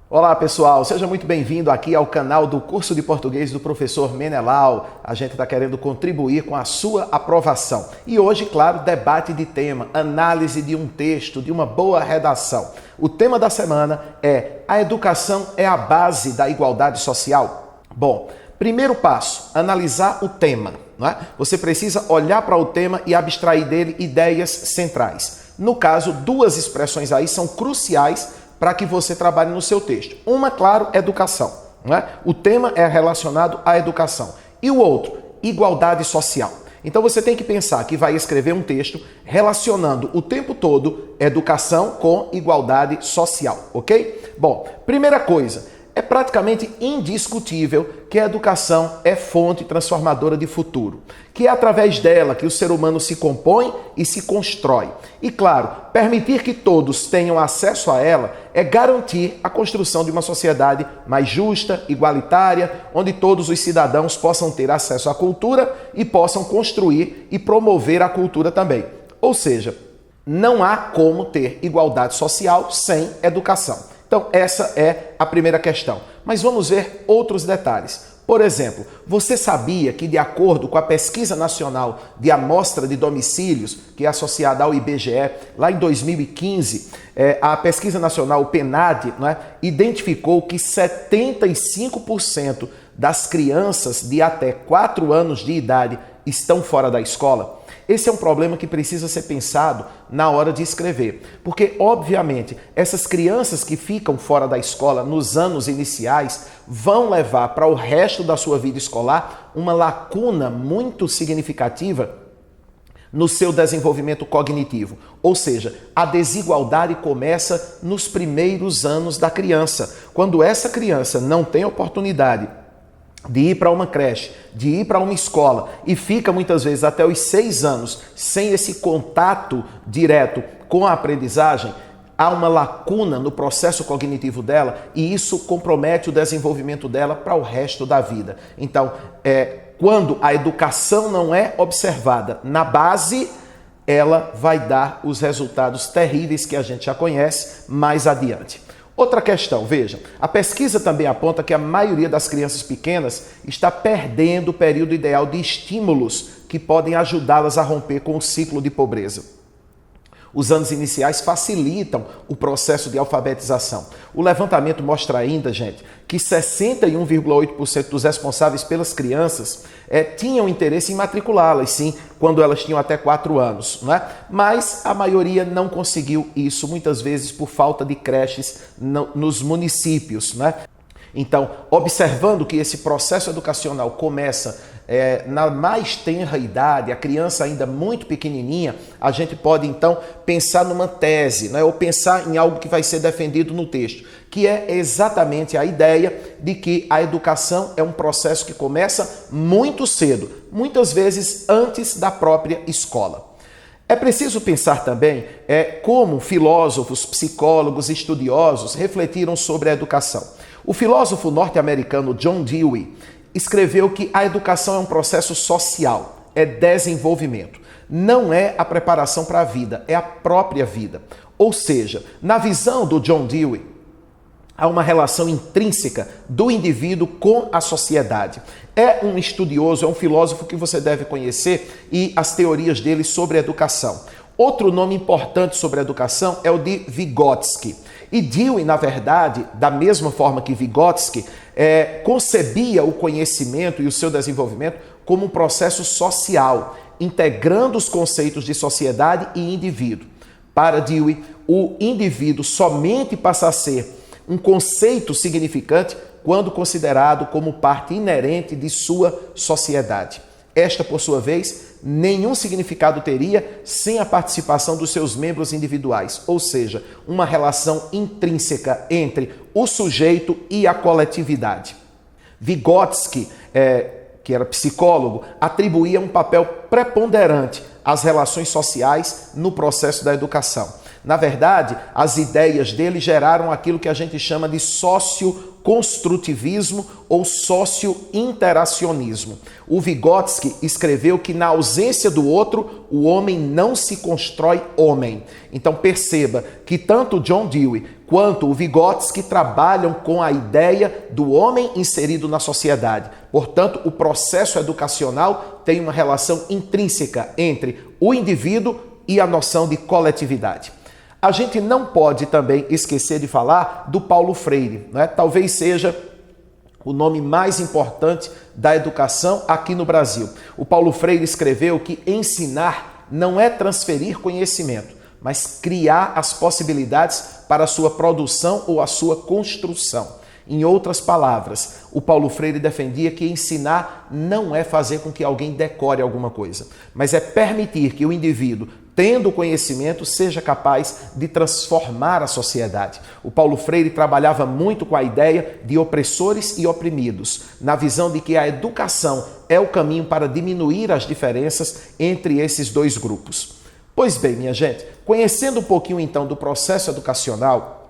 Olá pessoal, seja muito bem-vindo aqui ao canal do curso de português do professor Menelau. A gente está querendo contribuir com a sua aprovação. E hoje, claro, debate de tema, análise de um texto, de uma boa redação. O tema da semana é: a educação é a base da igualdade social? Bom, primeiro passo, analisar o tema. Não é? Você precisa olhar para o tema e abstrair dele ideias centrais. No caso, duas expressões aí são cruciais para que você trabalhe no seu texto. Uma, claro, educação. Não é? O tema é relacionado à educação. E o outro, igualdade social. Então você tem que pensar que vai escrever um texto relacionando o tempo todo educação com igualdade social, ok? Bom, primeira coisa, é praticamente indiscutível que a educação é fonte transformadora de futuro, que é através dela que o ser humano se compõe e se constrói. E claro, permitir que todos tenham acesso a ela é garantir a construção de uma sociedade mais justa, igualitária, onde todos os cidadãos possam ter acesso à cultura e possam construir e promover a cultura também. Ou seja, não há como ter igualdade social sem educação. Então, essa é a primeira questão. Mas vamos ver outros detalhes. Por exemplo, você sabia que, de acordo com a Pesquisa Nacional de Amostra de Domicílios, que é associada ao IBGE, lá em 2015, a Pesquisa Nacional, o PNAD, identificou que 75% das crianças de até 4 anos de idade estão fora da escola? Esse é um problema que precisa ser pensado na hora de escrever, porque, obviamente, essas crianças que ficam fora da escola nos anos iniciais vão levar para o resto da sua vida escolar uma lacuna muito significativa no seu desenvolvimento cognitivo. Ou seja, a desigualdade começa nos primeiros anos da criança. Quando essa criança não tem oportunidade de ir para uma creche, de ir para uma escola e fica muitas vezes até os 6 anos sem esse contato direto com a aprendizagem, há uma lacuna no processo cognitivo dela e isso compromete o desenvolvimento dela para o resto da vida. Então, quando a educação não é observada na base, ela vai dar os resultados terríveis que a gente já conhece mais adiante. Outra questão, veja, a pesquisa também aponta que a maioria das crianças pequenas está perdendo o período ideal de estímulos que podem ajudá-las a romper com o ciclo de pobreza. Os anos iniciais facilitam o processo de alfabetização. O levantamento mostra ainda, gente, que 61,8% dos responsáveis pelas crianças tinham interesse em matriculá-las, sim, quando elas tinham até 4 anos, não é? Mas a maioria não conseguiu isso, muitas vezes por falta de creches nos municípios, não é? Então, observando que esse processo educacional começa na mais tenra idade, a criança ainda muito pequenininha, a gente pode então pensar numa tese, né? Ou pensar em algo que vai ser defendido no texto, que é exatamente a ideia de que a educação é um processo que começa muito cedo, muitas vezes antes da própria escola. É preciso pensar também como filósofos, psicólogos, estudiosos refletiram sobre a educação. O filósofo norte-americano John Dewey escreveu que a educação é um processo social, é desenvolvimento. Não é a preparação para a vida, é a própria vida. Ou seja, na visão do John Dewey, há uma relação intrínseca do indivíduo com a sociedade. É um estudioso, é um filósofo que você deve conhecer e as teorias dele sobre a educação. Outro nome importante sobre a educação é o de Vygotsky. E Dewey, na verdade, da mesma forma que Vygotsky, concebia o conhecimento e o seu desenvolvimento como um processo social, integrando os conceitos de sociedade e indivíduo. Para Dewey, o indivíduo somente passa a ser um conceito significante quando considerado como parte inerente de sua sociedade. Esta, por sua vez, nenhum significado teria sem a participação dos seus membros individuais, ou seja, uma relação intrínseca entre o sujeito e a coletividade. Vygotsky, que era psicólogo, atribuía um papel preponderante às relações sociais no processo da educação. Na verdade, as ideias dele geraram aquilo que a gente chama de socioconstrutivismo ou sociointeracionismo. O Vygotsky escreveu que na ausência do outro, o homem não se constrói homem. Então perceba que tanto John Dewey quanto o Vygotsky trabalham com a ideia do homem inserido na sociedade. Portanto, o processo educacional tem uma relação intrínseca entre o indivíduo e a noção de coletividade. A gente não pode também esquecer de falar do Paulo Freire, né? Talvez seja o nome mais importante da educação aqui no Brasil. O Paulo Freire escreveu que ensinar não é transferir conhecimento, mas criar as possibilidades para a sua produção ou a sua construção. Em outras palavras, o Paulo Freire defendia que ensinar não é fazer com que alguém decore alguma coisa, mas é permitir que o indivíduo, tendo conhecimento, seja capaz de transformar a sociedade. O Paulo Freire trabalhava muito com a ideia de opressores e oprimidos, na visão de que a educação é o caminho para diminuir as diferenças entre esses dois grupos. Pois bem, minha gente, conhecendo um pouquinho então do processo educacional,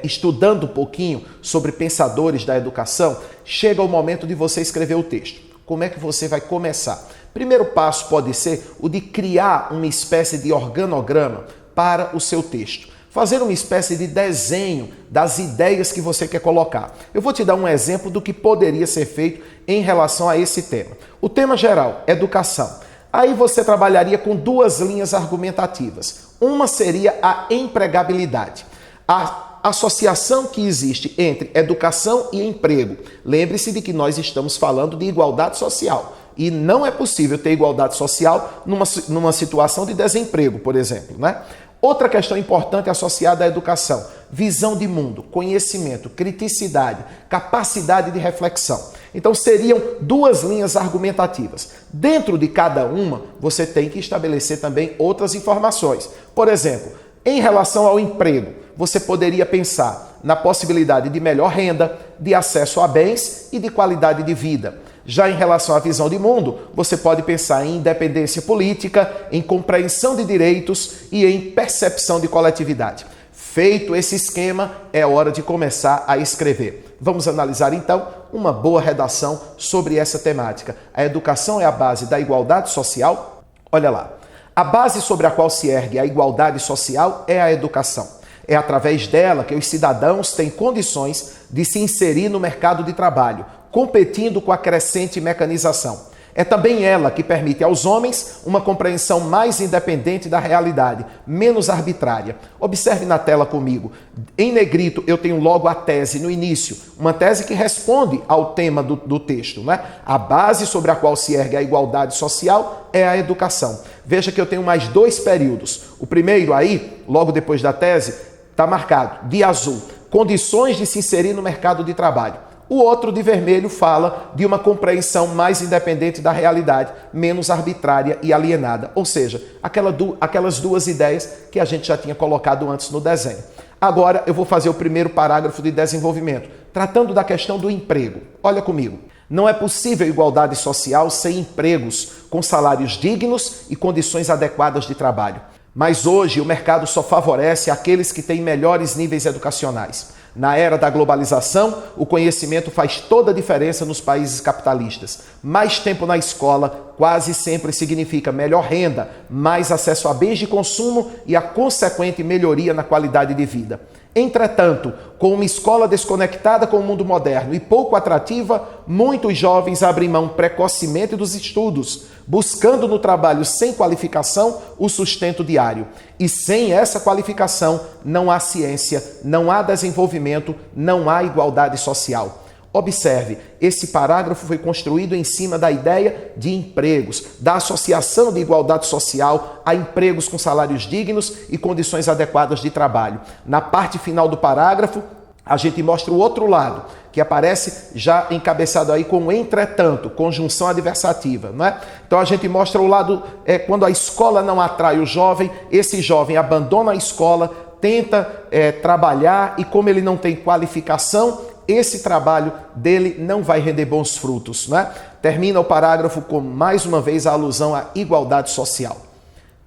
estudando um pouquinho sobre pensadores da educação, chega o momento de você escrever o texto. Como é que você vai começar? Primeiro passo pode ser o de criar uma espécie de organograma para o seu texto. Fazer uma espécie de desenho das ideias que você quer colocar. Eu vou te dar um exemplo do que poderia ser feito em relação a esse tema. O tema geral, educação. Aí você trabalharia com duas linhas argumentativas. Uma seria a empregabilidade. A associação que existe entre educação e emprego. Lembre-se de que nós estamos falando de igualdade social. E não é possível ter igualdade social numa situação de desemprego, por exemplo, né? Outra questão importante associada à educação: visão de mundo, conhecimento, criticidade, capacidade de reflexão. Então seriam duas linhas argumentativas. Dentro de cada uma, você tem que estabelecer também outras informações. Por exemplo, em relação ao emprego, você poderia pensar na possibilidade de melhor renda, de acesso a bens e de qualidade de vida. Já em relação à visão de mundo, você pode pensar em independência política, em compreensão de direitos e em percepção de coletividade. Feito esse esquema, é hora de começar a escrever. Vamos analisar então uma boa redação sobre essa temática. A educação é a base da igualdade social? Olha lá. A base sobre a qual se ergue a igualdade social é a educação. É através dela que os cidadãos têm condições de se inserir no mercado de trabalho, competindo com a crescente mecanização. É também ela que permite aos homens uma compreensão mais independente da realidade, menos arbitrária. Observe na tela comigo. Em negrito eu tenho logo a tese no início, uma tese que responde ao tema do texto, né? A base sobre a qual se ergue a igualdade social é a educação. Veja que eu tenho mais dois períodos. O primeiro aí, logo depois da tese, está marcado de azul, condições de se inserir no mercado de trabalho. O outro de vermelho fala de uma compreensão mais independente da realidade, menos arbitrária e alienada. Ou seja, aquelas duas ideias que a gente já tinha colocado antes no desenho. Agora eu vou fazer o primeiro parágrafo de desenvolvimento, tratando da questão do emprego. Olha comigo. Não é possível igualdade social sem empregos com salários dignos e condições adequadas de trabalho. Mas hoje o mercado só favorece aqueles que têm melhores níveis educacionais. Na era da globalização, o conhecimento faz toda a diferença nos países capitalistas. Mais tempo na escola quase sempre significa melhor renda, mais acesso a bens de consumo e a consequente melhoria na qualidade de vida. Entretanto, com uma escola desconectada com o mundo moderno e pouco atrativa, muitos jovens abrem mão precocemente dos estudos, buscando no trabalho sem qualificação o sustento diário. E sem essa qualificação não há ciência, não há desenvolvimento, não há igualdade social. Observe, esse parágrafo foi construído em cima da ideia de empregos, da associação de igualdade social a empregos com salários dignos e condições adequadas de trabalho. Na parte final do parágrafo, a gente mostra o outro lado, que aparece já encabeçado aí com entretanto, conjunção adversativa, não é? Então a gente mostra o lado, quando a escola não atrai o jovem, esse jovem abandona a escola, tenta trabalhar e como ele não tem qualificação, esse trabalho dele não vai render bons frutos, né? Termina o parágrafo com, mais uma vez, a alusão à igualdade social.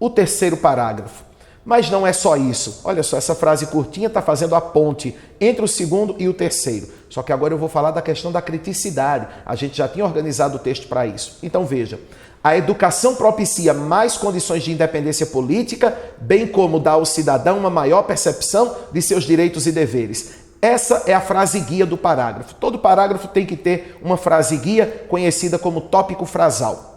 O terceiro parágrafo. Mas não é só isso. Olha só, essa frase curtinha está fazendo a ponte entre o segundo e o terceiro. Só que agora eu vou falar da questão da criticidade. A gente já tinha organizado o texto para isso. Então veja, A educação propicia mais condições de independência política, bem como dá ao cidadão uma maior percepção de seus direitos e deveres. Essa é a frase guia do parágrafo. Todo parágrafo tem que ter uma frase guia conhecida como tópico frasal.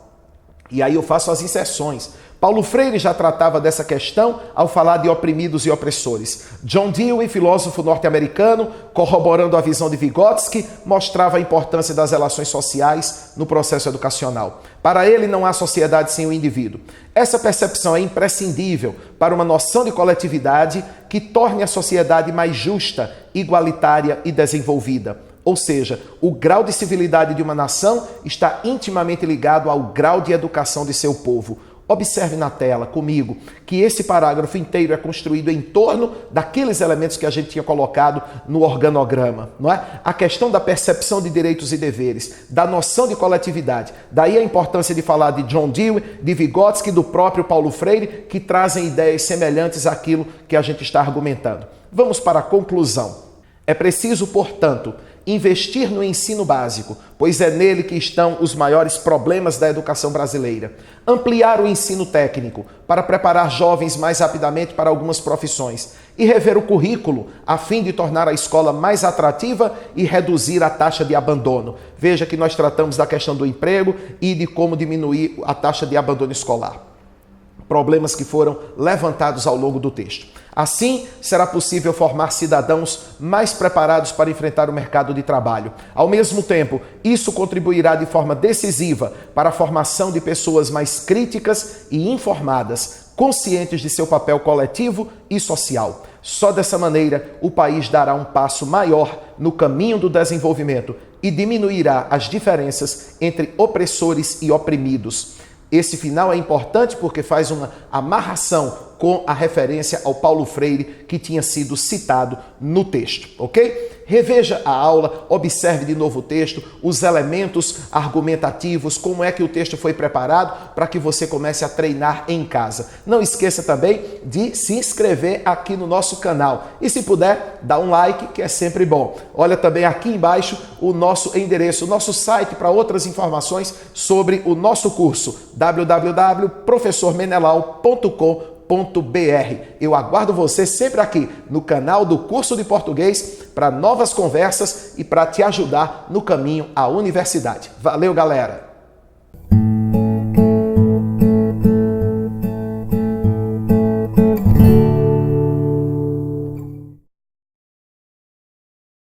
E aí eu faço as inserções. Paulo Freire já tratava dessa questão ao falar de oprimidos e opressores. John Dewey, filósofo norte-americano, corroborando a visão de Vygotsky, mostrava a importância das relações sociais no processo educacional. Para ele, não há sociedade sem o indivíduo. Essa percepção é imprescindível para uma noção de coletividade que torne a sociedade mais justa, igualitária e desenvolvida. Ou seja, o grau de civilidade de uma nação está intimamente ligado ao grau de educação de seu povo. Observe na tela comigo que esse parágrafo inteiro é construído em torno daqueles elementos que a gente tinha colocado no organograma, não é? A questão da percepção de direitos e deveres, da noção de coletividade. Daí a importância de falar de John Dewey, de Vygotsky, do próprio Paulo Freire, que trazem ideias semelhantes àquilo que a gente está argumentando. Vamos para a conclusão. É preciso, portanto, investir no ensino básico, pois é nele que estão os maiores problemas da educação brasileira. Ampliar o ensino técnico para preparar jovens mais rapidamente para algumas profissões e rever o currículo a fim de tornar a escola mais atrativa e reduzir a taxa de abandono. Veja que nós tratamos da questão do emprego e de como diminuir a taxa de abandono escolar. Problemas que foram levantados ao longo do texto. Assim, será possível formar cidadãos mais preparados para enfrentar o mercado de trabalho. Ao mesmo tempo, isso contribuirá de forma decisiva para a formação de pessoas mais críticas e informadas, conscientes de seu papel coletivo e social. Só dessa maneira, o país dará um passo maior no caminho do desenvolvimento e diminuirá as diferenças entre opressores e oprimidos. Esse final é importante porque faz uma amarração com a referência ao Paulo Freire que tinha sido citado no texto, ok? Reveja a aula, observe de novo o texto, os elementos argumentativos, como é que o texto foi preparado para que você comece a treinar em casa. Não esqueça também de se inscrever aqui no nosso canal e, se puder, dá um like, que é sempre bom. Olha também aqui embaixo o nosso endereço, o nosso site para outras informações sobre o nosso curso, www.professormenelau.com.br. Eu aguardo você sempre aqui no canal do Curso de Português para novas conversas e para te ajudar no caminho à universidade. Valeu, galera!